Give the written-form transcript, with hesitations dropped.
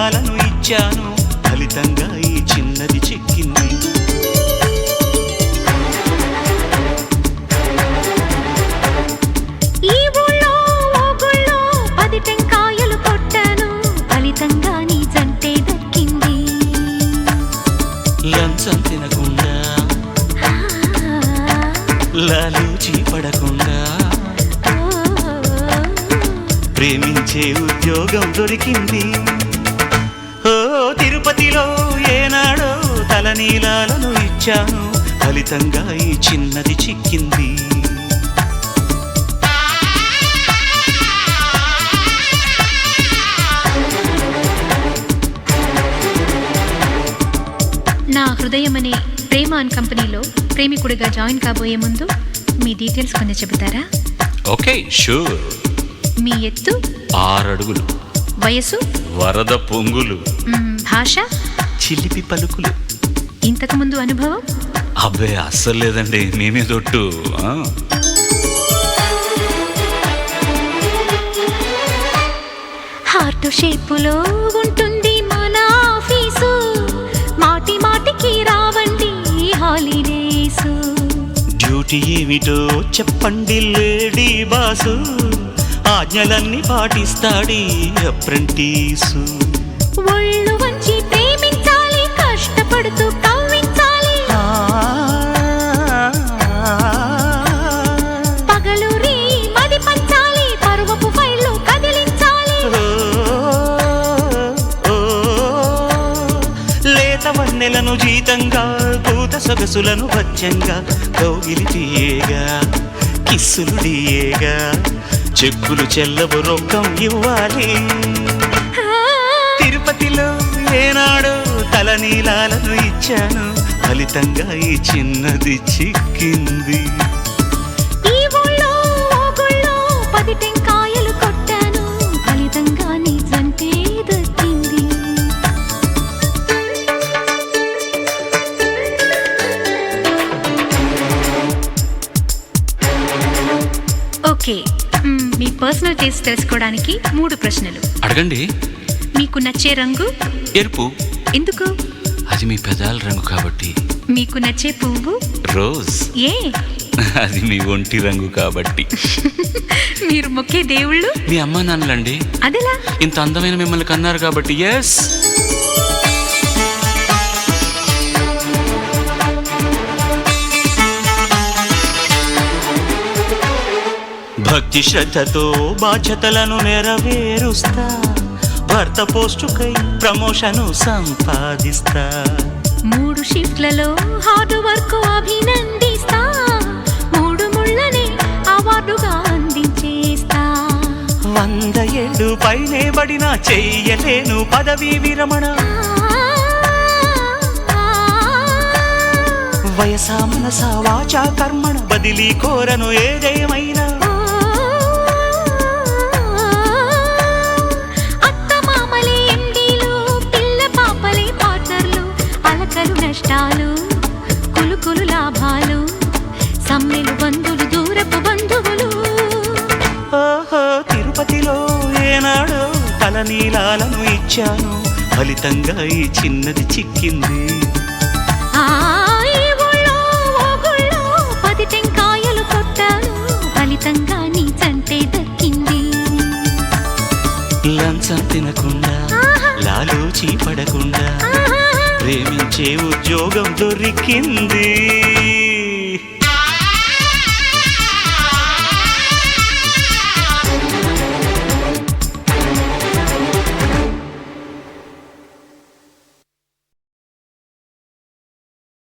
నీలాలను ఇచ్చాను, ఫలితంగా ఈ చిన్నది చిక్కింది. ఈ ఊళ్ళో ఓ గుళ్ళో 10 టెంకాయలు కొట్టాను, ఫలితంగా నీ జంటే దక్కింది. లంచం తినకుండా లాలూచి పడకుండా ప్రేమించే ఉద్యోగం దొరికింది. ఓ తిరుపతిలో ఏనాడో తలనీలాలను ఇచ్చాను, ఫలితంగా ఈ చిన్నది చిక్కింది. నా హృదయం అనే ప్రేమ అండ్ కంపెనీలో ప్రేమికుడిగా జాయిన్ కాబోయే ముందు మీ డీటెయిల్స్ కొంచెం చెబుతారా? Okay, sure. మీ ఎత్తు 6 అడుగులు, వయసు వరద పొంగులు, భాష చిలిపి పలుకులు. ఇంతకు ముందు అనుభవం? అబ్బే అస్సలు లేదండి, మేమే తొట్టు. హార్ట్ షేపులో ఉంటుంది మన ఆఫీసు, మాటి మాటికి రావండి హాలిడేసు. డ్యూటీ ఏమిటో చెప్పండి లేడీ బాసు, ఆజ్ఞలన్నీ పాటిస్తాడి అప్రెంటీసు. ఒళ్ళు వంచి ప్రేమించాలి, కష్టపడుతూ కవ్వించాలి, పగలు రీ మది పంచాలి, పరువపు ఫైళ్ళు కదిలించాలి. లేత వన్నెలను జీతంగా, పూత సొగసులను వచ్చంగా, కౌగిలి తీయేగా, కిస్సులు డియేగా, చెక్కులు చెల్లవు రొక్కం ఇవ్వాలి. తిరుపతిలో ఏనాడో తలనీలాలను ఇచ్చాను, ఫలితంగా ఈ చిన్నది చిక్కింది. ఈ ఊళ్ళో ఓ గుళ్ళో 10 టెంకాయలు కొట్టాను, ఫలితంగా నీ జంటే దక్కింది. ఓకే, మీ పర్సనల్ టేస్ట్ తెలుసుకోవడానికి 3 ప్రశ్నలు అడగండి. మీకు నచ్చే రంగు? ఎరుపు. ఎందుకు? అది మీ పెదాల రంగు కాబట్టి. మీకు నచ్చే పువ్వు? రోజ్. ఏ? అది మీ ఒంటి రంగు కాబట్టి. మీరు మొక్కే దేవుళ్ళు? మీ అమ్మా నాన్నలండి. అదెలా? ఇంత అందమైన మిమ్మల్ని కన్నారు కాబట్టి. ఎస్. భక్తి శ్రద్ధతో బాధ్యతలను నెరవేరుస్తా, భర్త పోస్టుకై ప్రమోషను సంపాదిస్తా. 3 షిఫ్ట్లలో హార్డ్ వర్క్ అభినందిస్తా, 3 ముళ్ళనే అవార్డుగా అందించేస్తా. 100 ఏళ్ళు పైనే పడినా చెయ్యలేను పదవీ విరమణ. వయసా మనసా వాచా కర్మణ బదిలీ కోరను ఏదేమైనా. నష్టాలు కులుకులు లాభాలు, సమ్మెలు బంధువులు దూరపు బంధువులు. ఓహో తిరుపతిలో ఏనాడో తలనీలాలను ఇచ్చాను, ఫలితంగా ఈ చిన్నది చిక్కింది. ఈ ఊళ్ళో ఓ గుళ్ళో 10 టెంకాయలు కొట్టాను, ఫలితంగా నీ జంటే దక్కింది. లంచం తినకుండా లాలూచి పడకుండా ప్రేమించే ఉద్యోగం దొరికింది.